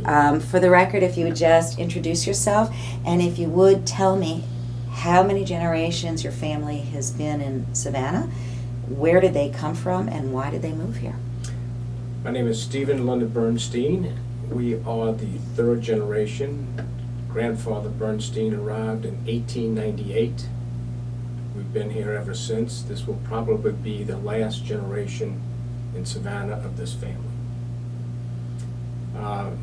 For the record, if you would just introduce yourself, and if you would tell me how many generations your family has been in Savannah, where did they come from, and why did they move here? My name is Stephen and Linda Bernstein. We are the third generation. Grandfather Bernstein arrived in 1898. We've been here ever since. This will probably be the last generation in Savannah of this family.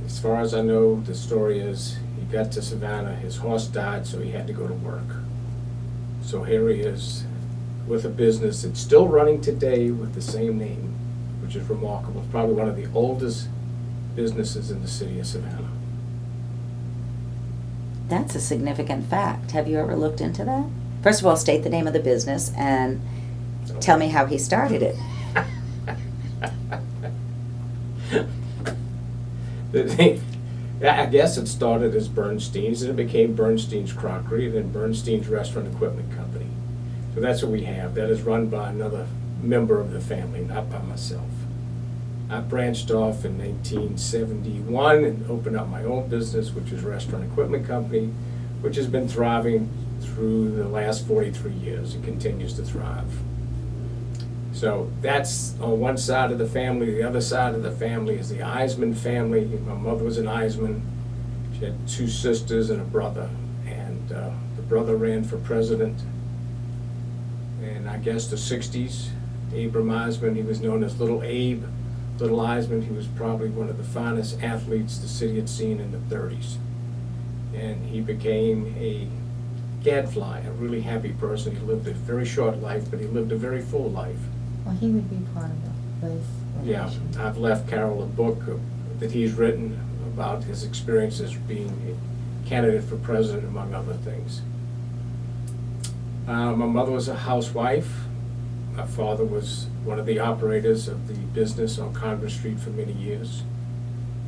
As far as I know, the story is he got to Savannah, his horse died, so he had to go to work. So here he is with a business that's still running today with the same name, which is remarkable. It's probably one of the oldest businesses in the city of Savannah. That's a significant fact. Have you ever looked into that? First of all, state the name of the business and tell me how he started it. I guess it started as Bernstein's, and it became Bernstein's Crockery, and then Bernstein's Restaurant Equipment Company. So that's what we have. That is run by another member of the family, not by myself. I branched off in 1971 and opened up my own business, which is Restaurant Equipment Company, which has been thriving through the last 43 years and continues to thrive. So that's on one side of the family. The other side of the family is the Eisman family. My mother was an Eisman. She had two sisters and a brother. And the brother ran for president in, I guess, the 60s. Abram Eisman, he was known as Little Abe. Little Eisman, he was probably one of the finest athletes the city had seen in the 30s. And he became a gadfly, a really happy person. He lived a very short life, but he lived a very full life. Well, he would be part of the place. Yeah, I've left Carol a book that he's written about his experiences being a candidate for president, among other things. My mother was a housewife. My father was one of the operators of the business on Congress Street for many years,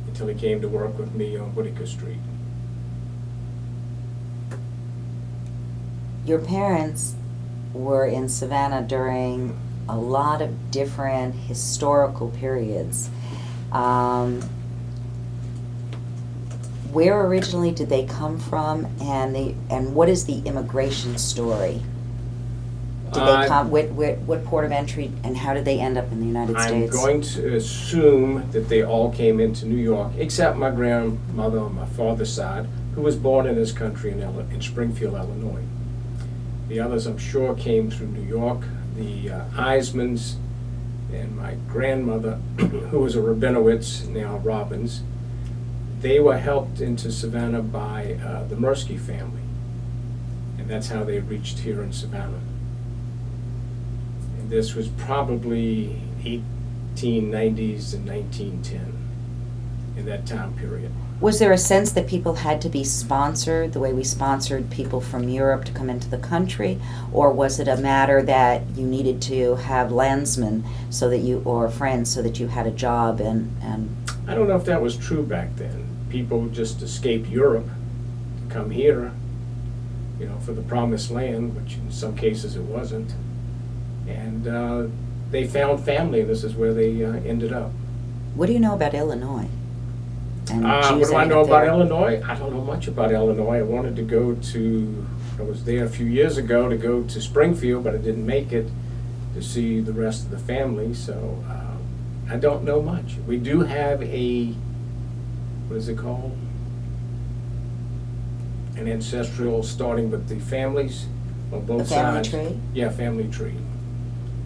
until he came to work with me on Whitaker Street. Your parents were in Savannah during a lot of different historical periods. Where originally did they come from, and what is the immigration story? Did they come, what port of entry, and how did they end up in the United States? I'm going to assume that they all came into New York, except my grandmother on my father's side, who was born in this country in Springfield, Illinois. The others, I'm sure, came through New York. The Eismans and my grandmother, who was a Rabinowitz, now Robbins, they were helped into Savannah by the Mirsky family. And that's how they reached here in Savannah. And this was probably 1890s and 1910, in that time period. Was there a sense that people had to be sponsored the way we sponsored people from Europe to come into the country, or was it a matter that you needed to have landsmen so that you, or friends, so that you had a job and I don't know if that was true back then. People just escaped Europe to come here, for the promised land, which in some cases it wasn't. And they found family, and this is where they ended up. What do you know about Illinois? What do I know about Illinois? I don't know much about Illinois. I wanted to go to, I was there a few years ago to go to Springfield, but I didn't make it to see the rest of the family, so I don't know much. We do have what is it called? An ancestral, starting with the families on both sides. Family tree? Yeah, family tree.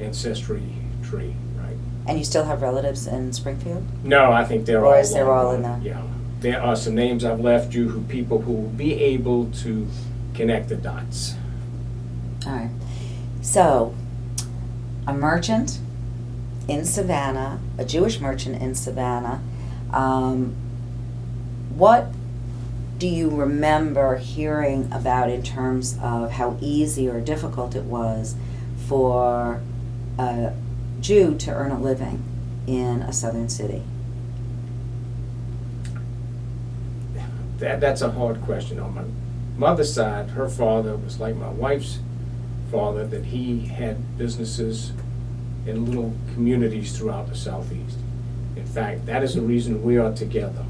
Ancestry tree. And you still have relatives in Springfield? No, I think they're all. Or is they're all in the? Yeah, there are some names I've left you people who will be able to connect the dots. All right. So, a merchant in Savannah, a Jewish merchant in Savannah. What do you remember hearing about in terms of how easy or difficult it was for a Jew to earn a living in a southern city? That's a hard question. On my mother's side, her father was like my wife's father, that he had businesses in little communities throughout the Southeast. In fact, that is the reason we are together.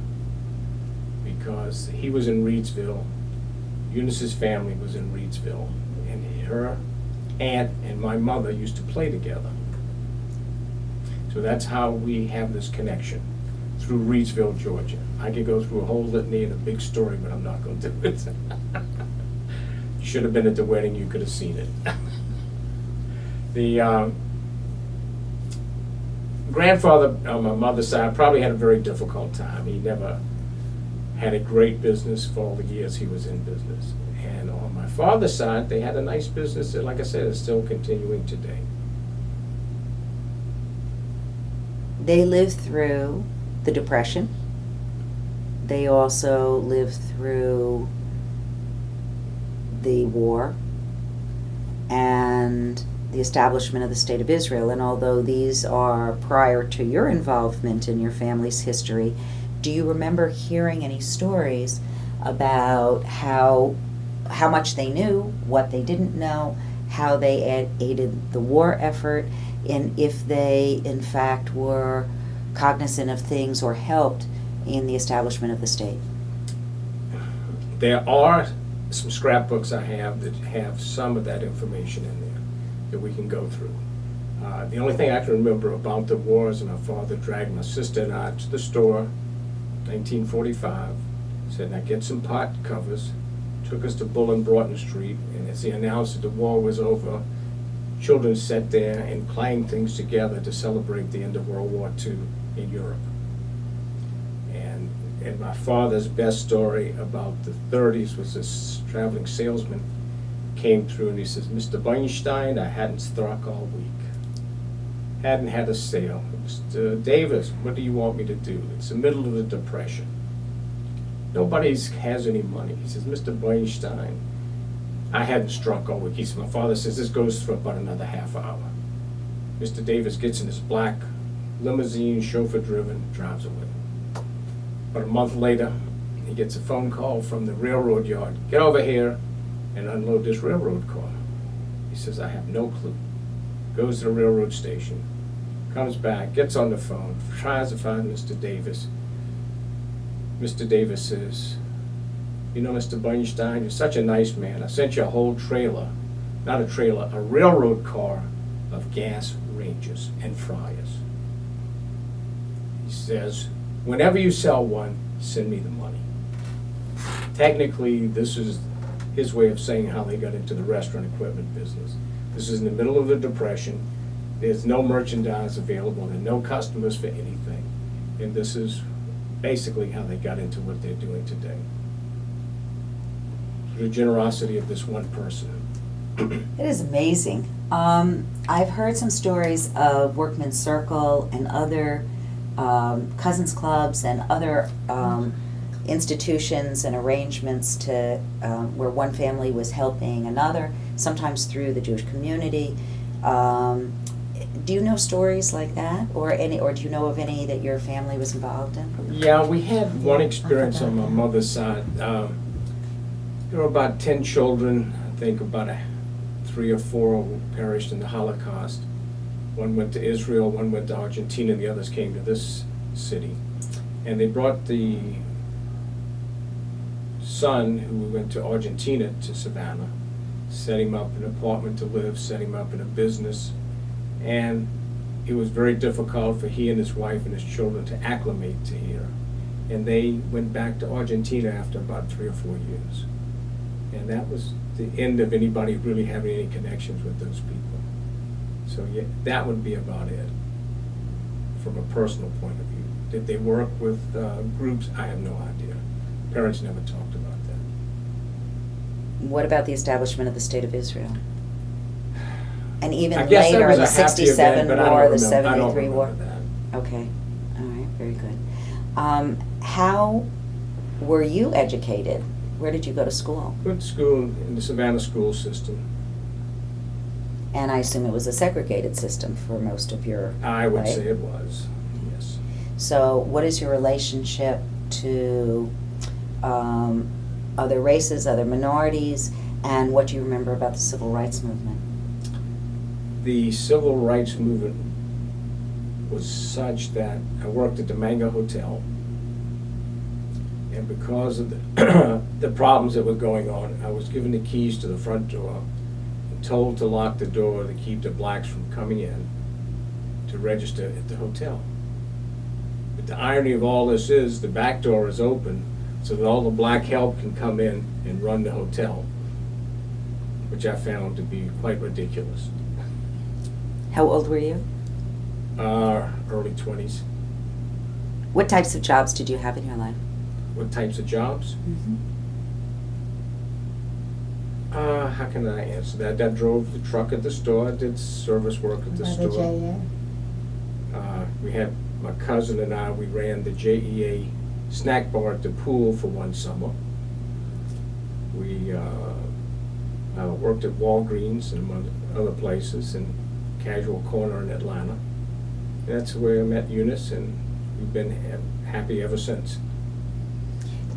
because he was in Reedsville, Eunice's family was in Reedsville, and her aunt and my mother used to play together. So that's how we have this connection, through Reedsville, Georgia. I could go through a whole litany and a big story, but I'm not going to do it. You should have been at the wedding, you could have seen it. The grandfather on my mother's side probably had a very difficult time. He never had a great business for all the years he was in business. And on my father's side, they had a nice business that, like I said, is still continuing today. They lived through the Depression. They also lived through the war and the establishment of the State of Israel. And although these are prior to your involvement in your family's history, do you remember hearing any stories about how much they knew, what they didn't know, how they aided the war effort, and if they in fact were cognizant of things or helped in the establishment of the state? There are some scrapbooks I have that have some of that information in there that we can go through. The only thing I can remember about the war is my father dragged my sister and I to the store, 1945, said, "Now get some pot covers," took us to Bull and Broughton Street, and as he announced that the war was over, children sat there and clanged things together to celebrate the end of World War II in Europe. And my father's best story about the 30s was this traveling salesman came through and he says, "Mr. Bernstein, I hadn't struck all week. Hadn't had a sale. Mr. Davis, what do you want me to do? It's the middle of the Depression. Nobody has any money." He says, "Mr. Bernstein, I hadn't struck all week." He said, "My father says this goes for about another half hour." Mr. Davis gets in his black limousine, chauffeur-driven, drives away. But a month later, he gets a phone call from the railroad yard. "Get over here and unload this railroad car." He says, "I have no clue." Goes to the railroad station, comes back, gets on the phone, tries to find Mr. Davis. Mr. Davis says, "You know, Mr. Bernstein, you're such a nice man. I sent you a whole trailer, not a trailer, a railroad car of gas ranges and fryers." He says, "Whenever you sell one, send me the money." Technically, this is his way of saying how they got into the restaurant equipment business. This is in the middle of the Depression. There's no merchandise available and no customers for anything. And this is basically how they got into what they're doing today. The generosity of this one person. It is amazing. I've heard some stories of Workmen's Circle and other cousins clubs and other institutions and arrangements to where one family was helping another, sometimes through the Jewish community. Do you know stories like that, or do you know of any that your family was involved in? Yeah, we had one experience on my mother's side. There were about 10 children. I think about 3 or 4 perished in the Holocaust. One went to Israel, one went to Argentina, and the others came to this city. And they brought the son, who went to Argentina, to Savannah, set him up in an apartment to live, set him up in a business. And it was very difficult for he and his wife and his children to acclimate to here. And they went back to Argentina after about 3 or 4 years. And that was the end of anybody really having any connections with those people. So yeah, that would be about it from a personal point of view. Did they work with groups? I have no idea. Parents never talked about that. What about the establishment of the State of Israel? And even I guess that later was in the a happy 67 event, but I war, don't the remember- I don't 73 war? remember that. Okay, all right, very good. How were you educated? Where did you go to school? Went to school in the Savannah school system. And I assume it was a segregated system for most of your I would right? say it was, yes. So what is your relationship to other races, other minorities, and what do you remember about the civil rights movement? The civil rights movement was such that I worked at the Mango Hotel, and And because of the, the problems that were going on, I was given the keys to the front door and told to lock the door to keep the blacks from coming in to register at the hotel. But the irony of all this is the back door is open so that all the black help can come in and run the hotel, which I found to be quite ridiculous. How old were you? Early 20s. What types of jobs did you have in your life? What types of jobs? How can I answer that? I drove the truck at the store, I did service work at the By store. the JA? We had, my cousin and I, we ran the JEA snack bar at the pool for one summer. We worked at Walgreens and among other places, and Casual Corner in Atlanta. That's where I met Eunice, and we've been happy ever since.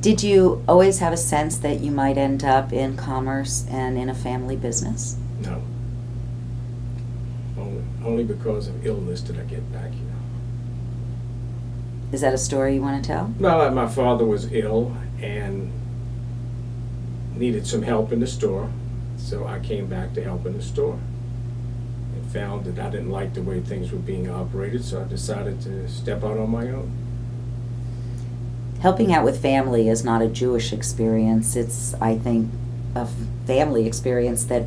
Did you always have a sense that you might end up in commerce and in a family business? No. Only because of illness did I get back here. Is that a story you want to tell? Well, my father was ill and needed some help in the store, so I came back to help in the store. And found that I didn't like the way things were being operated, so I decided to step out on my own. Helping out with family is not a Jewish experience. It's, I think, a family experience that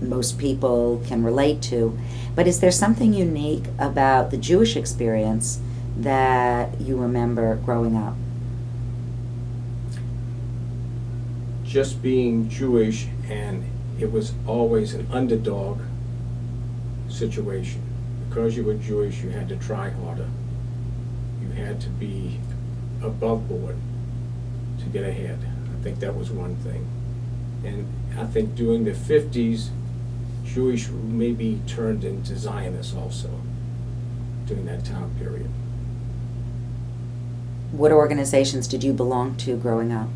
most people can relate to. But is there something unique about the Jewish experience that you remember growing up? Just being Jewish, and it was always an underdog situation. Because you were Jewish, you had to try harder. You had to be above board to get ahead. I think that was one thing. And I think during the 50s, Jewish maybe turned into Zionists also during that time period. What organizations did you belong to growing up?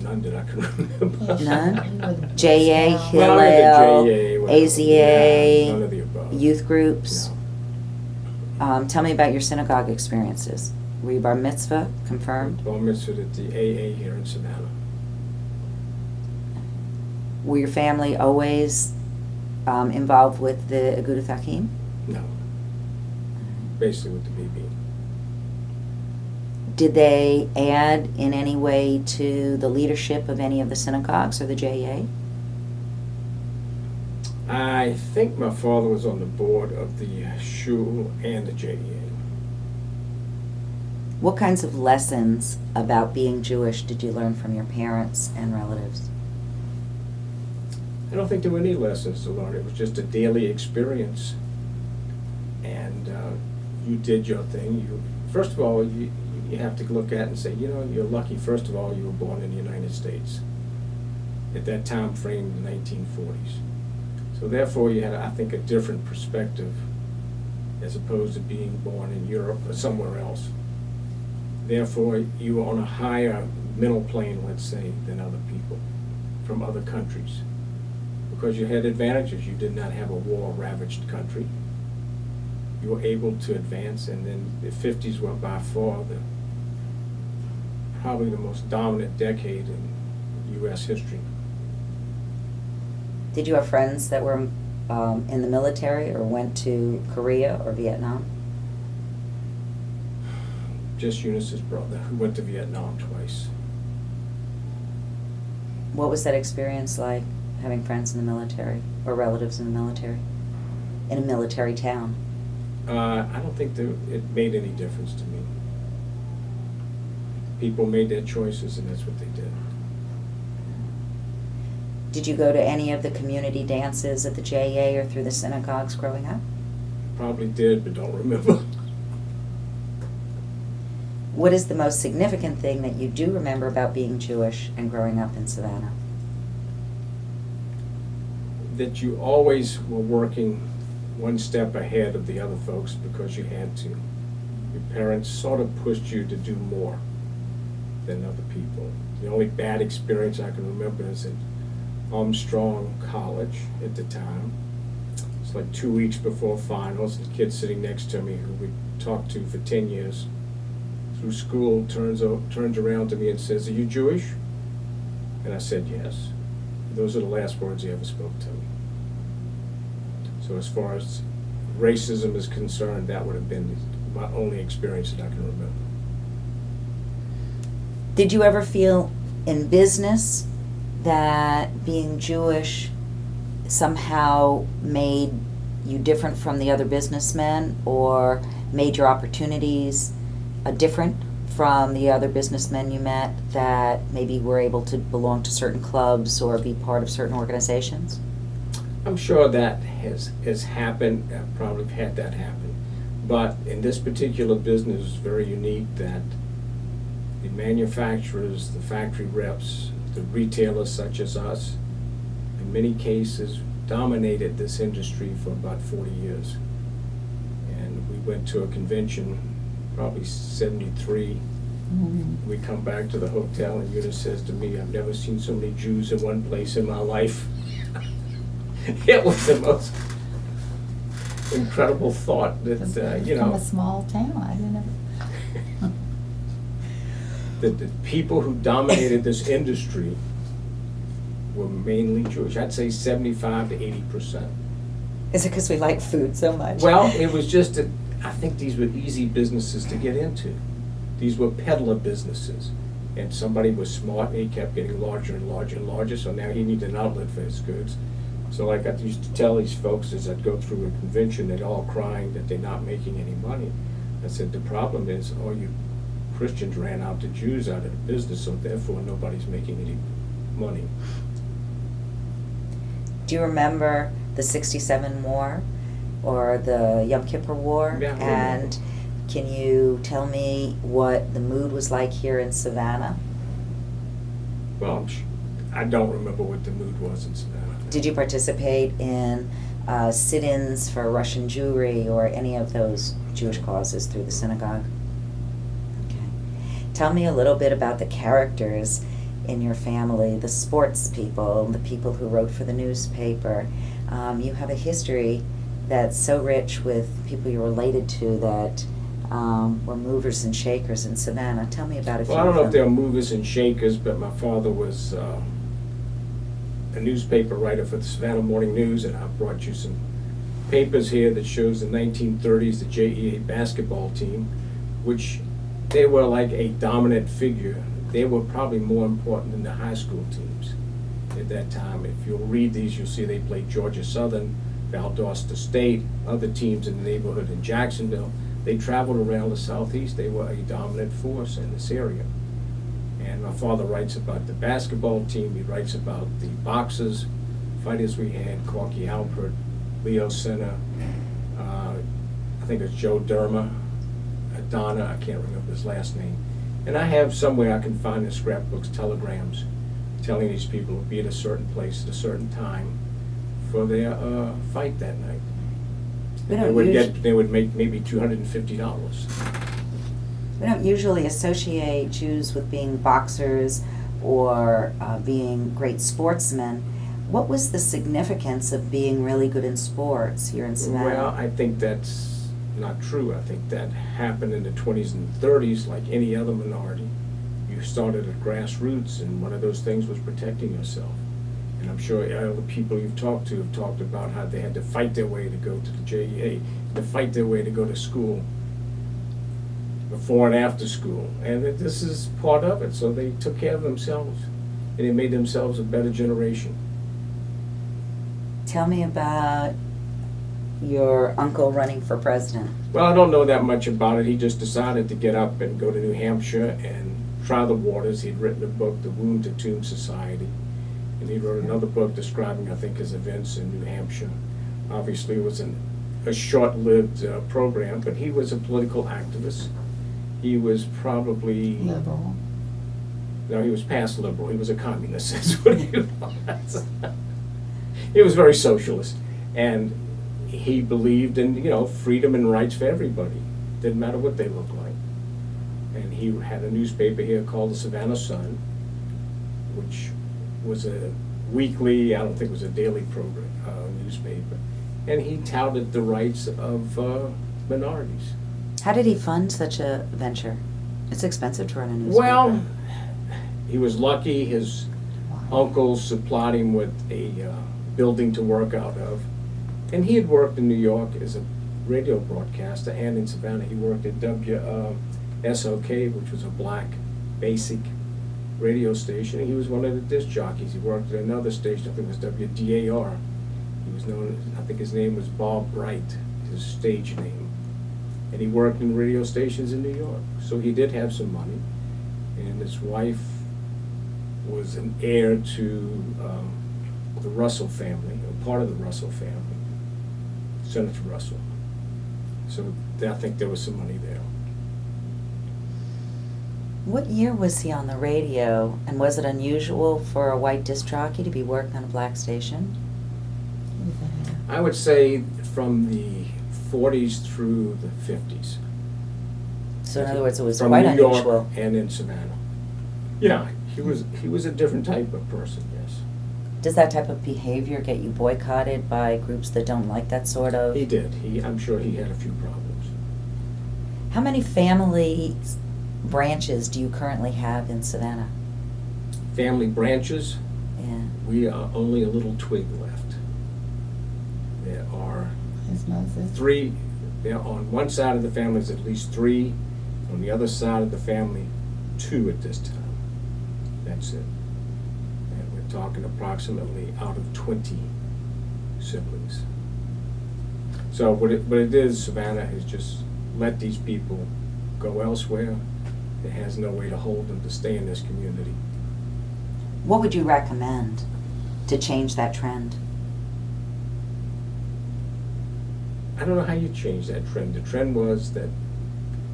None that I can remember. None? JA, Well, I Hillel, did JA, whatever. AZA, Yeah, none of the above. youth groups? No. Tell me about your synagogue experiences. Were you bar mitzvah, confirmed? Bar mitzvah at the AA here in Savannah. Were your family always involved with the Agudath Hakim? No. Basically with the BB. Did they add in any way to the leadership of any of the synagogues or the JA? I think my father was on the board of the shul and the JEA. What kinds of lessons about being Jewish did you learn from your parents and relatives? I don't think there were any lessons to learn. It was just a daily experience. And you did your thing. First of all, you have to look at it and say, you know, you're lucky, first of all, you were born in the United States at that time frame in the 1940s. So therefore, you had, I think, a different perspective as opposed to being born in Europe or somewhere else. Therefore, you were on a higher mental plane, let's say, than other people from other countries. Because you had advantages. You did not have a war-ravaged country. You were able to advance, and then the 50s were by far probably the most dominant decade in U.S. history. Did you have friends that were in the military or went to Korea or Vietnam? Just Eunice's brother, who went to Vietnam twice. What was that experience like, having friends in the military or relatives in the military, in a military town? I don't think that it made any difference to me. People made their choices, and that's what they did. Did you go to any of the community dances at the JA or through the synagogues growing up? Probably did, but don't remember. What is the most significant thing that you do remember about being Jewish and growing up in Savannah? That you always were working one step ahead of the other folks because you had to. Your parents sort of pushed you to do more than other people. The only bad experience I can remember is at Armstrong College at the time. It's like 2 weeks before finals, and the kid sitting next to me who we talked to for 10 years through school turns around to me and says, "Are you Jewish?" And I said, "Yes." Those are the last words he ever spoke to me. So as far as racism is concerned, that would have been my only experience that I can remember. Did you ever feel in business that being Jewish somehow made you different from the other businessmen, or made your opportunities different from the other businessmen you met that maybe were able to belong to certain clubs or be part of certain organizations? I'm sure that has happened. I've probably had that happen. But in this particular business, it's very unique that the manufacturers, the factory reps, the retailers such as us, in many cases, dominated this industry for about 40 years. And we went to a convention, probably 73. We come back to the hotel and Eunice says to me, "I've never seen so many Jews in one place in my life." It was the most incredible thought that, From a small town, I didn't know. that the people who dominated this industry were mainly Jewish. I'd say 75 to 80%. Is it because we like food so much? Well, it was just that I think these were easy businesses to get into. These were peddler businesses. And somebody was smart and he kept getting larger and larger and larger, so now he needed an outlet for his goods. So like I used to tell these folks as I'd go through a convention, they're all crying that they're not making any money. I said, the problem is all you Christians ran out the Jews out of the business, so therefore nobody's making any money. Do you remember the '67 war or the Yom Kippur War? Yeah, I remember. And can you tell me what the mood was like here in Savannah? Well, I don't remember what the mood was in Savannah. Did you participate in sit-ins for Russian Jewry or any of those Jewish causes through the synagogue? Okay. Tell me a little bit about the characters in your family, the sports people, the people who wrote for the newspaper. You have a history that's so rich with people you're related to that were movers and shakers in Savannah. Tell me about a few Well, I don't know if of they're them. movers and shakers, but my father was a newspaper writer for the Savannah Morning News, and I brought you some papers here that shows the 1930s, the JEA basketball team, which they were like a dominant figure. They were probably more important than the high school teams at that time. If you'll read these, you'll see they played Georgia Southern, Valdosta State, other teams in the neighborhood in Jacksonville. They traveled around the Southeast. They were a dominant force in this area. And my father writes about the basketball team. He writes about the boxers, fighters we had, Corky Alpert, Leo Senna, I think it's Joe Derma, Donna, I can't remember his last name. And I have somewhere I can find in scrapbooks telegrams telling these people to be at a certain place at a certain time for their fight that night. We And don't they would make maybe $250. We don't usually associate Jews with being boxers or being great sportsmen. What was the significance of being really good in sports here in Savannah? Well, I think that's not true. I think that happened in the 20s and 30s like any other minority. You started at grassroots, and one of those things was protecting yourself. And I'm sure all the people you've talked to have talked about how they had to fight their way to go to the JEA, to fight their way to go to school, before and after school. And this is part of it. So they took care of themselves, and they made themselves a better generation. Tell me about your uncle running for president. Well, I don't know that much about it. He just decided to get up and go to New Hampshire and try the waters. He'd written a book, The Wound to Tomb Society, and he wrote another book describing, I think, his events in New Hampshire. Obviously, it was a short-lived program, but he was a political activist. He was probably... Liberal. No, he was past liberal. He was a communist, that's what he was. He was very socialist, and he believed in, freedom and rights for everybody. Didn't matter what they looked like. And he had a newspaper here called the Savannah Sun, which was a weekly, I don't think it was a daily program, newspaper. And he touted the rights of minorities. How did he fund such a venture? It's expensive to run a newspaper. Well, he was lucky. His uncles supplied him with a building to work out of. And he had worked in New York as a radio broadcaster, and in Savannah he worked at WSOK, which was a black basic radio station. And he was one of the disc jockeys. He worked at another station, I think it was WDAR. He was known, I think his name was Bob Bright, his stage name. And he worked in radio stations in New York. So he did have some money. And his wife was an heir to the Russell family, or part of the Russell family, Senator Russell. So I think there was some money there. What year was he on the radio, and was it unusual for a white disc jockey to be working on a black station? I would say from the 40s through the 50s. So in other words, it was From quite New York unusual. and in Savannah. Yeah, he was a different type of person, yes. Does that type of behavior get you boycotted by groups that don't like that sort of? He did. I'm sure he had a few problems. How many family branches do you currently have in Savannah? Family branches, Yeah. we are only a little twig left. There are His noses. three, there on one side of the family is at least three, on the other side of the family, two at this time. That's it. And we're talking approximately out of 20 siblings. So what it is, Savannah, is just let these people go elsewhere. It has no way to hold them to stay in this community. What would you recommend to change that trend? I don't know how you change that trend. The trend was that,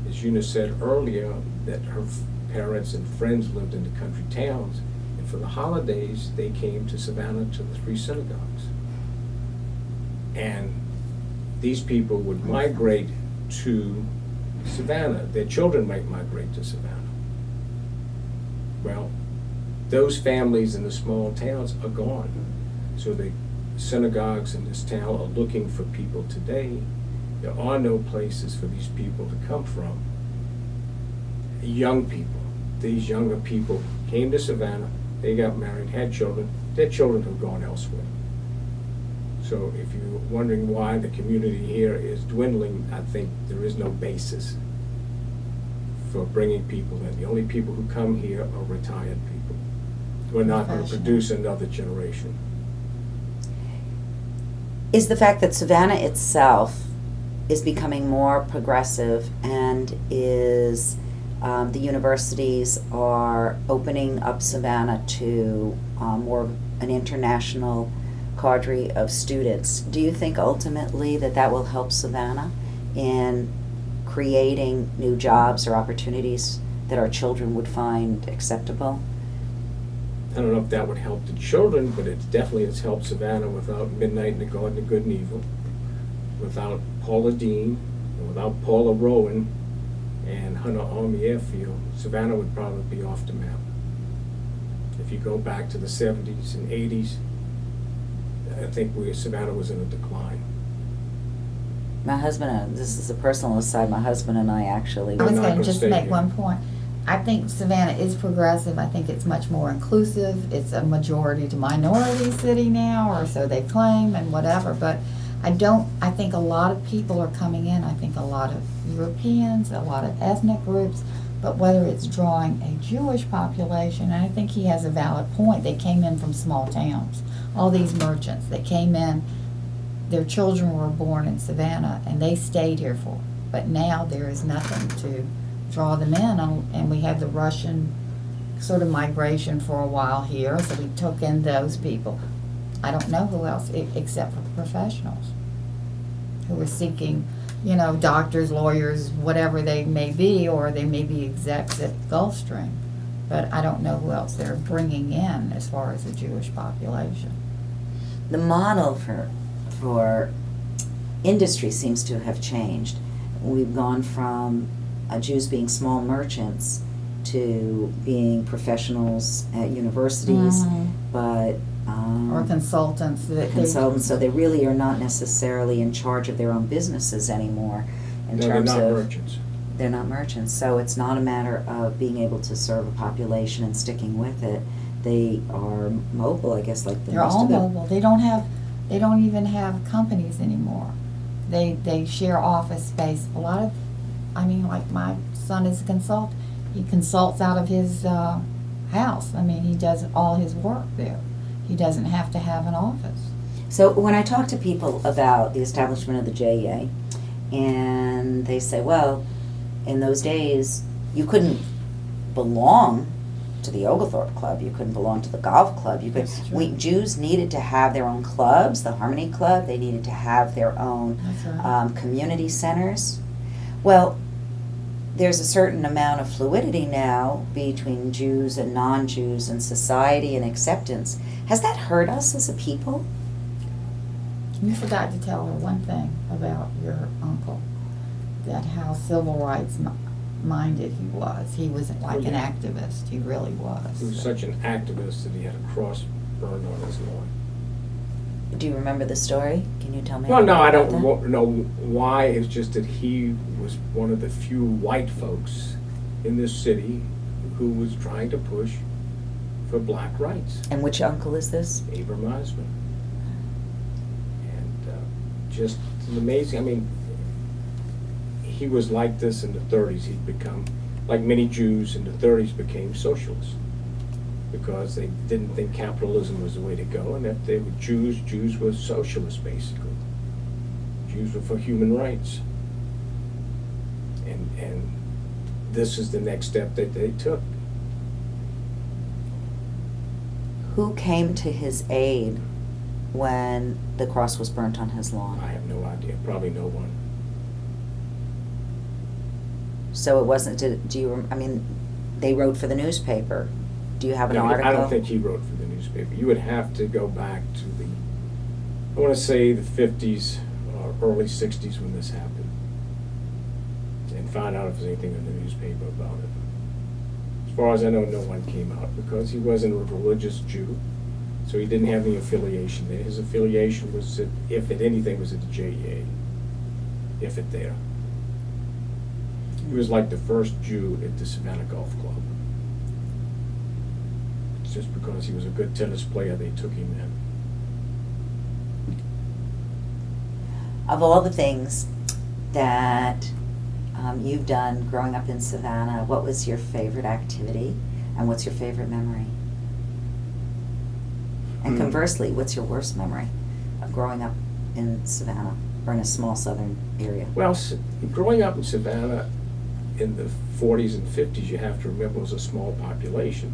as Eunice said earlier, that her parents and friends lived in the country towns, and for the holidays they came to Savannah to the three synagogues. And these people would migrate to Savannah. Their children might migrate to Savannah. Well, those families in the small towns are gone. So the synagogues in this town are looking for people today. There are no places for these people to come from. Young people, these younger people came to Savannah, they got married, had children, their children have gone elsewhere. So if you're wondering why the community here is dwindling, I think there is no basis for bringing people in. The only people who come here are retired people. We're not going to produce another generation. Is the fact that Savannah itself is becoming more progressive and is the universities are opening up Savannah to more of an international cadre of students, do you think ultimately that will help Savannah in creating new jobs or opportunities that our children would find acceptable? I don't know if that would help the children, but it definitely has helped Savannah without Midnight in the Garden of Good and Evil, without Paula Dean, and without Paula Rowan and Hunter Army Airfield. Savannah would probably be off the map. If you go back to the 70s and 80s, I think Savannah was in a decline. My husband, this is a personal aside, my husband and I actually I was not going gonna to just stay make here. one point. I think Savannah is progressive. I think it's much more inclusive. It's a majority to minority city now, or so they claim, and whatever. But I think a lot of people are coming in. I think a lot of Europeans, a lot of ethnic groups, but whether it's drawing a Jewish population, and I think he has a valid point. They came in from small towns. All these merchants, they came in, their children were born in Savannah, and they stayed here for. But now there is nothing to draw them in, and we had the Russian sort of migration for a while here, so we took in those people. I don't know who else, except for professionals who were seeking, doctors, lawyers, whatever they may be, or they may be execs at Gulfstream. But I don't know who else they're bringing in as far as the Jewish population. The model for industry seems to have changed. We've gone from Jews being small merchants to being professionals at universities, but Or consultants. So they really are not necessarily in charge of their own businesses anymore. In No, they're terms not of merchants. They're not merchants, so it's not a matter of being able to serve a population and sticking with it. They are mobile, I guess, like the They're most all of them. mobile. They don't even have companies anymore. They share office space. A lot of, I mean, like my son is a consultant. He consults out of his house. I mean, he does all his work there. He doesn't have to have an office. So when I talk to people about the establishment of the JEA, and they say, well, in those days, you couldn't belong to the Oglethorpe Club, you couldn't belong to the golf club, you could. That's true. Jews needed to have their own clubs, the Harmony Club, they needed to have their own That's right. community centers. Well, there's a certain amount of fluidity now between Jews and non-Jews and society and acceptance. Has that hurt us as a people? You forgot to tell her one thing about your uncle, that how civil rights minded he was. He was like an activist. He really was. He was such an activist that he had a cross burned on his lawn. Do you remember the story? Can you tell me? Well, no, I about don't that? know why. It's just that he was one of the few white folks in this city who was trying to push for black rights. And which uncle is this? Abram Osman. And just amazing. I mean, he was like this in the 30s. He'd become, like many Jews in the 30s, became socialists because they didn't think capitalism was the way to go, and if they were Jews were socialists, basically. Jews were for human rights. And this is the next step that they took. Who came to his aid when the cross was burnt on his I lawn? have no idea. Probably no one. So it wasn't, do you, I mean, they wrote for the newspaper. Do you have an No, article? I don't think he wrote for the newspaper. You would have to go back to the, I want to say the 50s or early 60s when this happened, and find out if there's anything in the newspaper about it. As far as I know, no one came out because he wasn't a religious Jew, so he didn't have any affiliation there. His affiliation was, if at anything, was at the JEA, if it there. He was like the first Jew at the Savannah Golf Club. Just because he was a good tennis player, they took him in. Of all the things that you've done growing up in Savannah, what was your favorite activity and what's your favorite memory? And conversely, what's your worst memory of growing up in Savannah or in a small southern area? Well, growing up in Savannah in the 40s and 50s, you have to remember, it was a small population.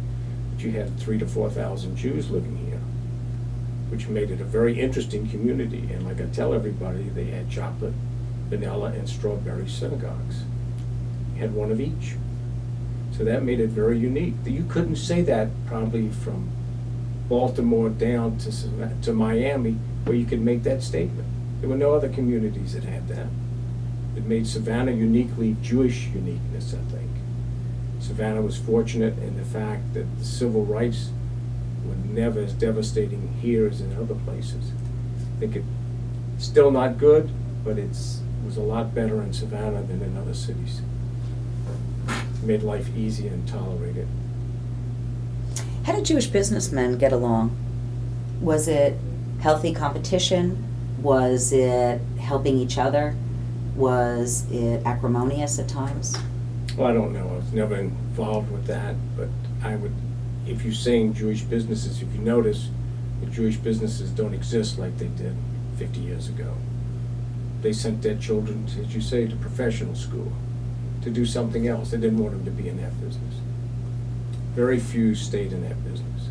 But you had 3,000 to 4,000 Jews living here, which made it a very interesting community. And like I tell everybody, they had chocolate, vanilla, and strawberry synagogues. You had one of each. So that made it very unique. You couldn't say that probably from Baltimore down to Miami, where you could make that statement. There were no other communities that had that. It made Savannah uniquely Jewish uniqueness, I think. Savannah was fortunate in the fact that the civil rights were never as devastating here as in other places. I think it's still not good, but it was a lot better in Savannah than in other cities. It made life easier and tolerated. How did Jewish businessmen get along? Was it healthy competition? Was it helping each other? Was it acrimonious at times? Well, I don't know. I was never involved with that, but I would, if you're saying Jewish businesses, if you notice, the Jewish businesses don't exist like they did 50 years ago. They sent their children, as you say, to professional school, to do something else. They didn't want them to be in that business. Very few stayed in that business.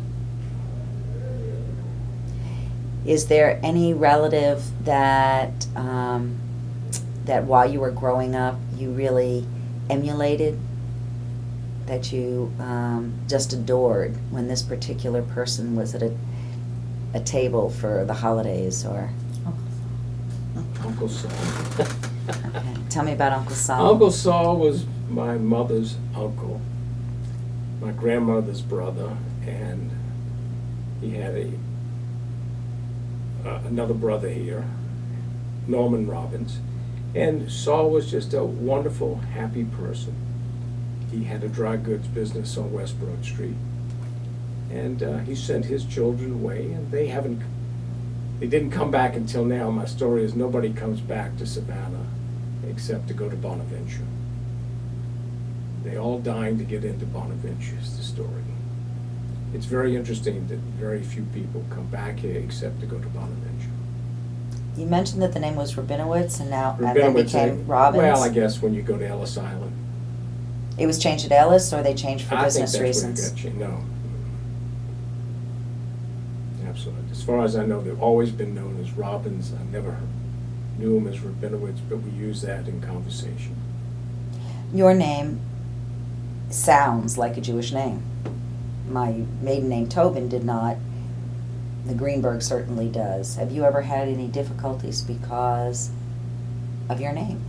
Is there any relative that that while you were growing up you really emulated, that you just adored when this particular person was at a table for the holidays? Or Uncle Saul. okay. Tell me about Uncle Saul. Uncle Saul was my mother's uncle, my grandmother's brother, and he had another brother here, Norman Robbins, And Saul was just a wonderful, happy person. He had a dry goods business on West Broad Street. And he sent his children away, and they didn't come back until now. My story is nobody comes back to Savannah except to go to Bonaventure. They all dying to get into Bonaventure is the story. It's very interesting that very few people come back here except to go to Bonaventure. You mentioned that the name was Rabinowitz and then Rabinowitz, became Robbins. Well, I guess when you go to Ellis Island. It was changed at Ellis, or they changed for I think business that's reasons? where it got changed. No. Absolutely. As far as I know, they've always been known as Robbins. I never knew them as Rabinowitz, but we use that in conversation. Your name sounds like a Jewish name. My maiden name, Tobin, did not. The Greenberg certainly does. Have you ever had any difficulties because of your name?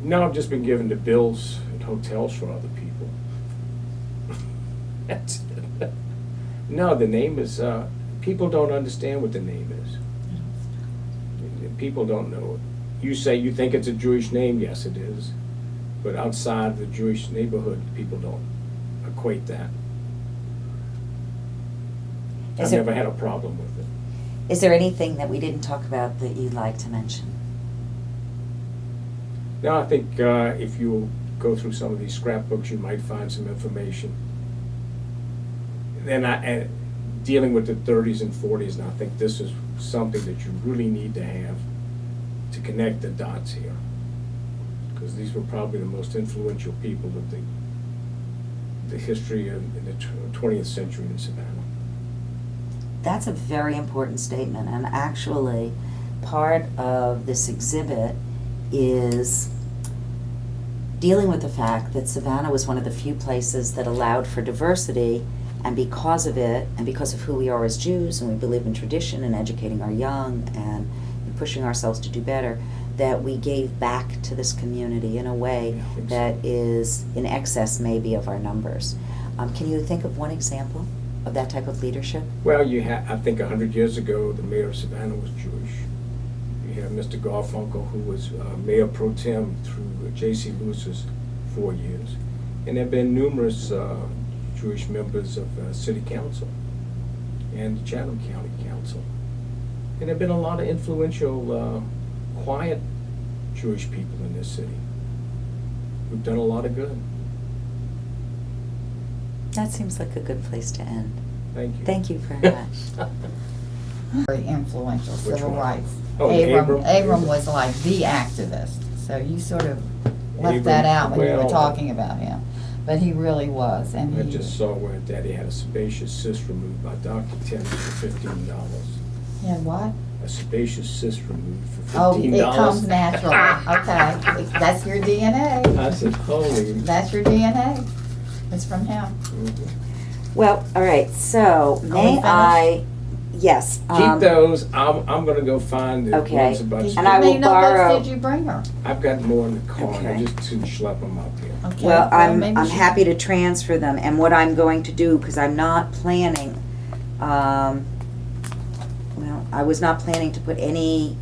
No, I've just been given the bills at hotels for other people. That's it. No, the name is, people don't understand what the name is. People don't know it. You say you think it's a Jewish name, yes it is. But outside the Jewish neighborhood, people don't equate that. I've never had a problem with it. Is there anything that we didn't talk about that you'd like to mention? No, I think if you go through some of these scrapbooks, you might find some information. And dealing with the 30s and 40s, and I think this is something that you really need to have to connect the dots here. Because these were probably the most influential people of the history of the 20th century in Savannah. That's a very important statement, and actually part of this exhibit is dealing with the fact that Savannah was one of the few places that allowed for diversity, and because of it, and because of who we are as Jews, and we believe in tradition and educating our young and pushing ourselves to do better, that we gave back to this community in a way Yeah, I think that so. is in excess maybe of our numbers. Can you think of one example of that type of leadership? Well, I think 100 years ago, the mayor of Savannah was Jewish. You have Mr. Garfunkel, who was mayor pro tem through J.C. Lewis's 4 years. And there have been numerous Jewish members of city council and the Chatham County Council. And there have been a lot of influential, quiet Jewish people in this city who've done a lot of good. That seems like a good place to end. Thank you. Thank you very much. Very influential, Which civil one? rights. Oh, Abram Abram. was like the activist, so you sort of left Abram, that out when you were well, talking about him. But he really was, and I he, just saw where Daddy had a sebaceous cyst removed by Dr. Tim for $15. and what? A sebaceous cyst removed for Oh, $15. it comes naturally, okay, that's your DNA, I said, holy. that's your DNA, it's from him. Mhm. Well, all right, so may finished? I, yes. Keep those. I'm gonna go find the Okay. ones about. Did And I how will many notebooks borrow- did you bring her? I've got more in the car. And I Okay. just didn't schlep them up here. Okay, Well, I'm maybe she- happy to transfer them, and what I'm going to do, because I'm not planning, well, I was not planning to put any,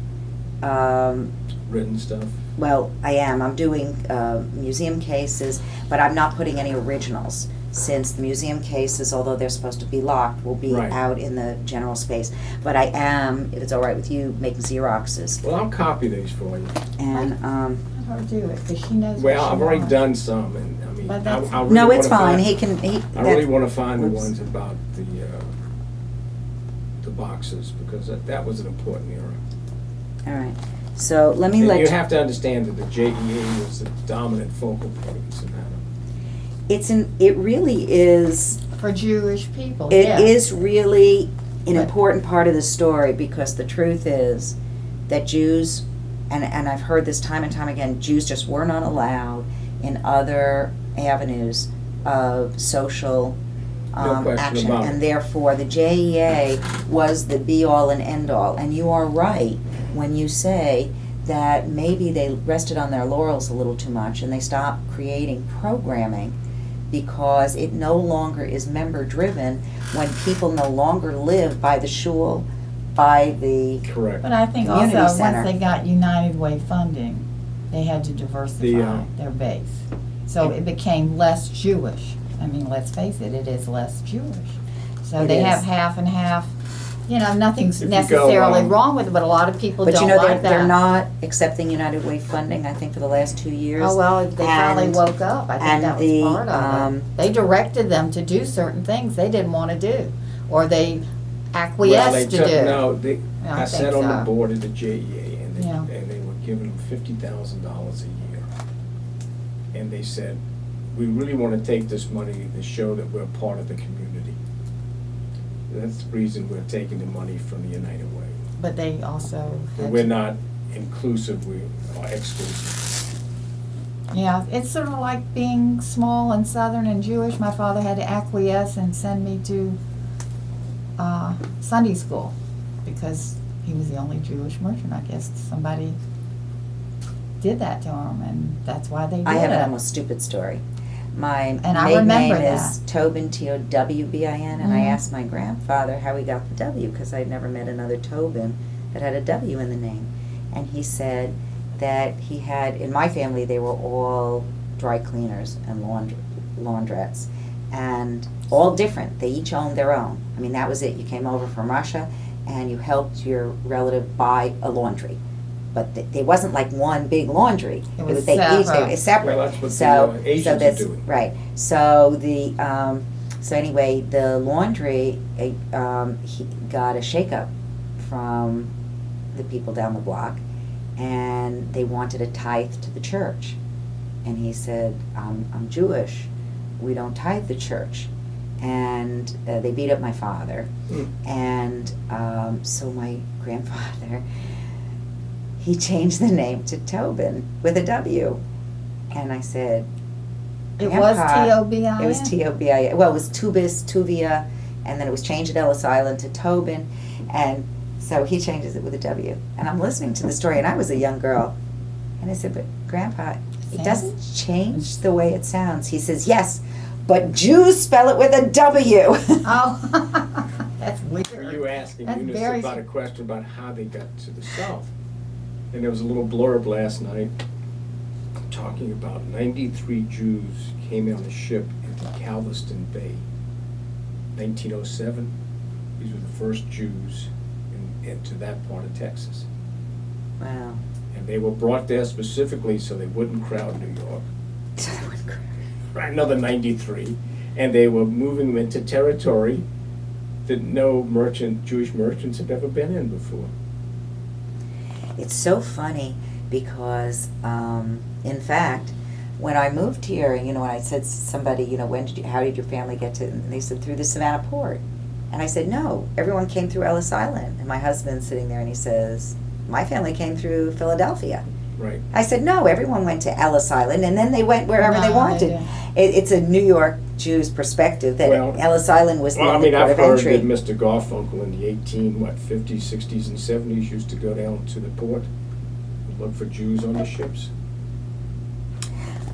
Written stuff. well, I am, I'm doing museum cases, but I'm not putting any originals, since the museum cases, although they're supposed to be locked, will be Right. out in the general space. But I am, if it's all right with you, making Xeroxes, Well, I'll copy these for you. and, Let her do it, because she knows what Well, she I've already wants. done some, and I mean, But that's- I really no, it's wanna fine, find- he can, he. I really that- want to find the Whoops. ones about the boxes, because that was an important era. All right, so let me And let you you. have to understand that the JEA was the dominant focal point in Savannah. It really is, For Jewish people, it yes. is really an But- important part of the story, because the truth is that Jews, and I've heard this time and time again, Jews just were not allowed in other avenues of social No question action. about it. And therefore, the JEA was the be-all and end-all. And you are right when you say that maybe they rested on their laurels a little too much and they stopped creating programming, because it no longer is member driven when people no longer live by the shul by the, Correct. But I think Community also, center. once they got United Way funding, they had to diversify their base. So it became less Jewish. I mean, let's face it, it is less Jewish. So It they have is. half and half. You know, nothing's If you go, necessarily wrong with it, but a lot of people but you don't know, like they're that. not accepting United Way funding, I think, for the last 2 years. Oh, well, they finally And- woke up. I think and that was the, part of it. They directed them to do certain things they didn't want to do, or they acquiesced to do. No, Yeah, I I think sat on the so. board of the JEA, and Yeah. they were giving them $50,000 a year. And they said, we really want to take this money to show that we're part of the community. That's the reason we're taking the money from the United Way. But they also But had we're to- not inclusive, we are exclusive. Yeah, it's sort of like being small and Southern and Jewish. My father had to acquiesce and send me to Sunday school because he was the only Jewish merchant. I guess somebody did that to him, and that's why they did I have an it. almost stupid story. My And I maiden name remember is Tobin, Towbin, and I Mhm. asked my grandfather how he got the W, because I'd never met another Tobin that had a W in the name. And he said that he had, in my family, they were all dry cleaners and laundrettes, and all different. They each owned their own. I mean, that was it. You came over from Russia, and you helped your relative buy a laundry. But it wasn't like one big laundry. It was they each, separate. they were separate. Well, that's what So, the Asians so are that's doing. right. So the so anyway, the laundry he got a shakeup from the people down the block, and they wanted a tithe to the church, and he said, "I'm Jewish. We don't tithe the church," and they beat up my father, and so my grandfather. He changed the name to Tobin with a W. And I said, It was Grandpa, T-O-B-I-N? It was T-O-B-I-N. Well, it was Tubis, Tuvia, and then it was changed at Ellis Island to Tobin. And so he changes it with a W. And I'm listening to the story, and I was a young girl. And I said, but Grandpa, it doesn't change the way it sounds. He says, yes, but Jews spell it with a W. Oh, that's weird. Were you asking That's Eunice very about a question about how they got to the South? And there was a little blurb last night talking about 93 Jews came on a ship into Galveston Bay, 1907. These were the first Jews into that part of Texas. Wow. And they were brought there specifically so they wouldn't crowd New York. Right, another 93. And they were moving them into territory that no Jewish merchants had ever been in before. It's so funny because, in fact, when I moved here, when I said to somebody, how did your family get to, and they said, through the Savannah port. And I said, no, everyone came through Ellis Island. And my husband's sitting there and he says, my family came through Philadelphia. Right. I said, no, everyone went to Ellis Island and then they went wherever No, they they wanted. didn't. It's a New York Jew's perspective that Well, Ellis Island was the Well, I only mean, port I've of heard entry. that Mr. Garfunkel in the 50s, 60s, and 70s used to go down to the port and look for Jews on the ships.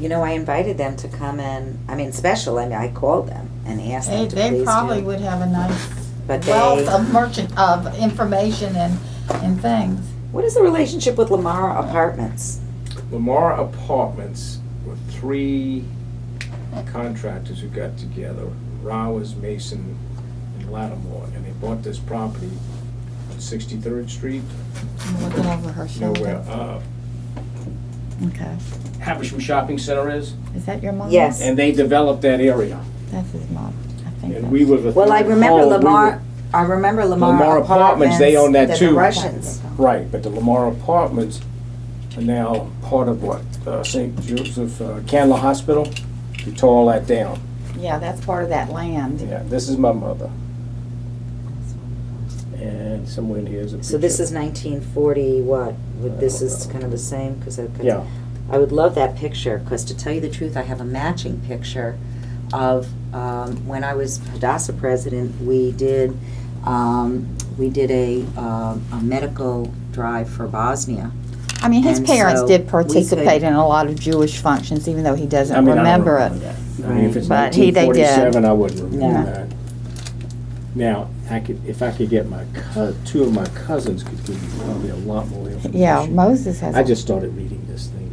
I invited them to come in, I called them and asked them to They please probably do. would have a nice But wealth they, of information and things. what is the relationship with Lamar Apartments? Lamar Apartments were 3 contractors who got together, Rowers, Mason, and Lattimore, and they bought this property on 63rd Street, I'm looking over her shoulder. where Okay. Havisham Shopping Center is, Is that your mom? Yes. and they developed that area. That's his mom, I think. And we were the Well, I third remember home. Lamar. I remember Lamar, Lamar Apartments, they own that the too. Russians. Right, but the Lamar Apartments are now part of what, St. Joseph Candler Hospital? We tore all that down. Yeah, that's part of that land. Yeah, this is my mother. And somewhere in here is a picture. So this is 1940. What? This is kind of the same because Yeah. I would love that picture because to tell you the truth, I have a matching picture of when I was Hadassah president. We did a medical drive for Bosnia. I mean, his And parents so did we participate could- in a lot of Jewish functions, even though he doesn't I mean, remember I it. don't remember that. I mean, if it's But they did. 1947, I wouldn't remember Yeah. that. Now, if I could get my two of my cousins could give you probably a lot more information. Yeah, Moses has. I just started reading this thing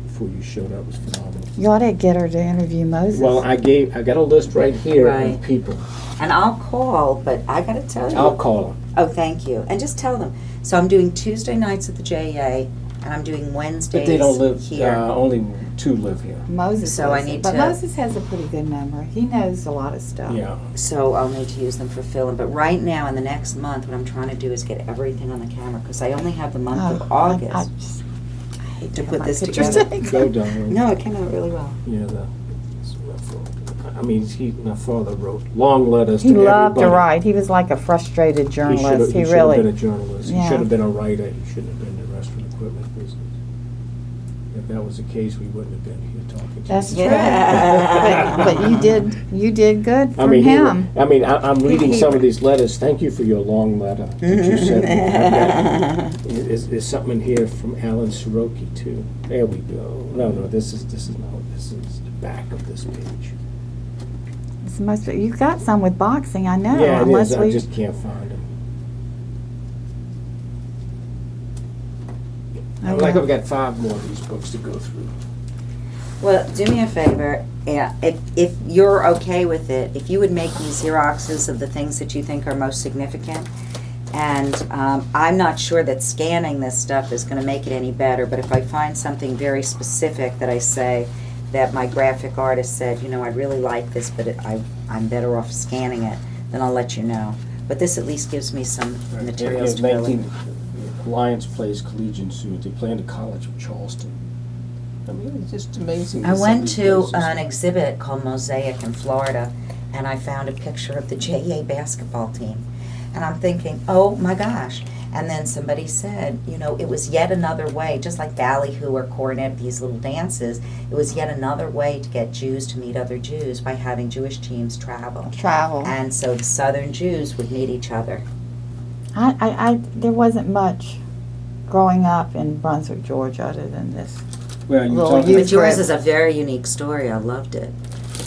before you showed up. It was phenomenal. You ought to get her to interview Moses. Well, I got a list right here Right. of people. And I'll call, but I gotta tell you. I'll call them. Oh, thank you. And just tell them. So I'm doing Tuesday nights at the JA, and I'm doing Wednesdays But they don't live, here. only two live here. Moses. So I lives- need but to- Moses has a pretty good memory. He knows a lot of stuff. Yeah. So I'll need to use them for filling. But right now, in the next month, what I'm trying to do is get everything on the camera, because I only have the month of August. I hate to have put my this pictures together. taken. Go down. No, it came out really well. Yeah, my father wrote long letters to He everybody. loved to write. He was like a frustrated journalist. He should really. have been a journalist. He Yeah. should have been a writer. He shouldn't have been in the restaurant equipment business. If that was the case, we wouldn't have been here talking to That's you. true. But you did good I from mean, him. I'm reading He- some of these letters. Thank you for your long letter that you sent me. I've got- There's something in here from Alan Soroki too. There we go. No, this is the back of this page. It's most, you've got some with boxing, I know. Yeah, it unless is. we, I just can't find them. Oh, Like well. I've got 5 more of these books to go through. Well, do me a favor. Yeah, if you're okay with it, if you would make me Xeroxes of the things that you think are most significant. And I'm not sure that scanning this stuff is going to make it any better, but if I find something very specific that I say that my graphic artist said, you know, I really like this, but I'm better off scanning it, then I'll let you know. But this at least gives me some materials to fill in. Lions plays collegiate student. They play in the College of Charleston. I mean, it's just amazing. I some of went these to places. an exhibit called Mosaic in Florida, and I found a picture of the JA basketball team. And I'm thinking, oh my gosh. And then somebody said, you know, it was yet another way, just like ballyhoo or cornet, these little dances, it was yet another way to get Jews to meet other Jews by having Jewish teams travel. And so the Southern Jews would meet each other. There wasn't much growing up in Brunswick, Georgia, other than this. Well, you little talking youth But yours trip. is a very unique story. I loved it.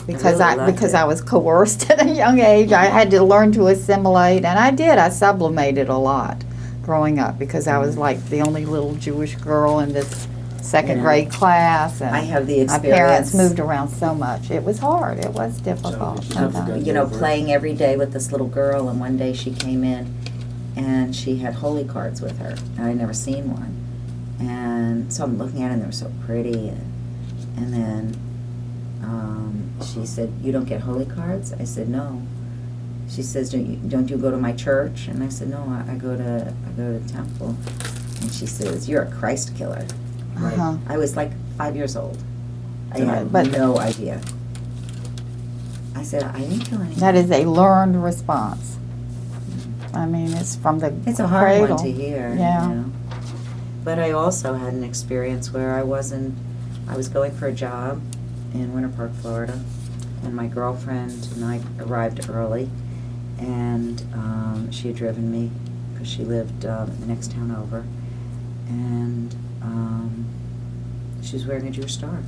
Because really loved it. I was coerced at a young age. I had to learn to assimilate, and I did. I sublimated a lot growing up because I was like the only little Jewish girl in this second Yeah. grade class, and I have the my parents experience moved around so much. It was hard. It was difficult. So sometimes. did you know, playing every day with this little girl, and one day she came in and she had holy cards with her, and I'd never seen one. And so I'm looking at it, and they were so pretty, and then she said, "You don't get holy cards?" I said, "No." She says, "Don't you go to my church?" And I said, "No, I go to temple." And she says, "You're a Christ killer." Uh-huh. I was like 5 years old. I Yeah, had but- no idea. I said, "I didn't kill anyone." That is a learned response. I mean, it's from the It's a hard cradle. one to hear. Yeah. You know? But I also had an experience where I was going for a job in Winter Park, Florida, and my girlfriend and I arrived early, and she had driven me because she lived the next town over, and she was wearing a Jewish star.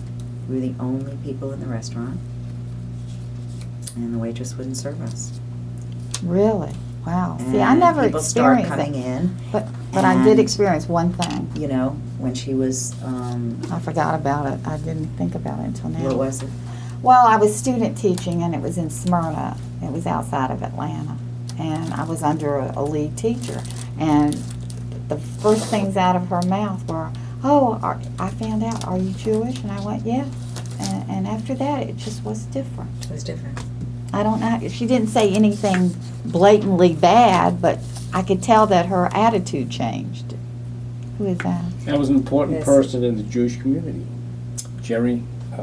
We were the only people in the restaurant, and the waitress wouldn't serve us. Really? Wow. See, I And never people start experienced coming it. in. But I did and- experience one thing. You know, when she was, I forgot about it. I didn't think about it until now. what was it? Well, I was student teaching, and it was in Smyrna. It was outside of Atlanta. And I was under a lead teacher. And the first things out of her mouth were, I found out, are you Jewish? And I went, yeah. And after that, it just was different. It was different. I don't know. She didn't say anything blatantly bad, but I could tell that her attitude changed. Who is that? That was an important Yes. person in the Jewish community. Jerry his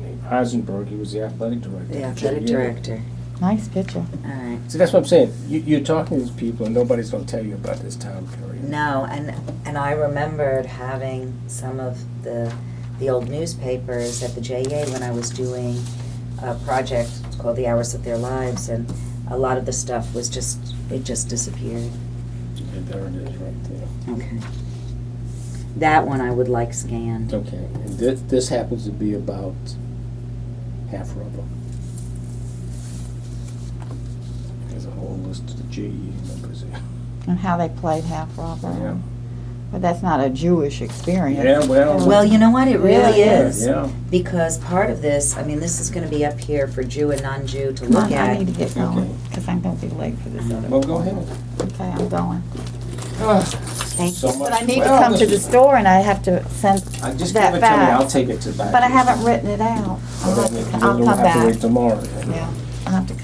name, Eisenberg, he was the athletic director. The of athletic JU. director. Nice picture. All right. See, that's what I'm saying. You're talking to these people, and nobody's going to tell you about this time period. No, and I remembered having some of the old newspapers at the JA when I was doing a project called The Hours of Their Lives, and a lot of the stuff was just disappeared. And there it is right there. Okay. That one I would like scanned. Okay, and this happens to be about half rubber. There's a whole list of the GE members there. And how they played half robber. Yeah. But that's not a Jewish experience. Yeah, well. Well, you know what, it really Yeah, is. Yeah. Because part of this, I mean, this is gonna be up here for Jew and non-Jew to Come look on, I at. need to get Okay. going, because I'm gonna be late for this other. Well, go ahead. Okay, I'm going. Thank So you. much. But I need to Well, come to this the is- store and I have to send Just give that it to me, I'll back. take it to back. But I haven't written it out. I'll Well, have then to we'll come have to wait back. tomorrow then. Yeah, I'll have to come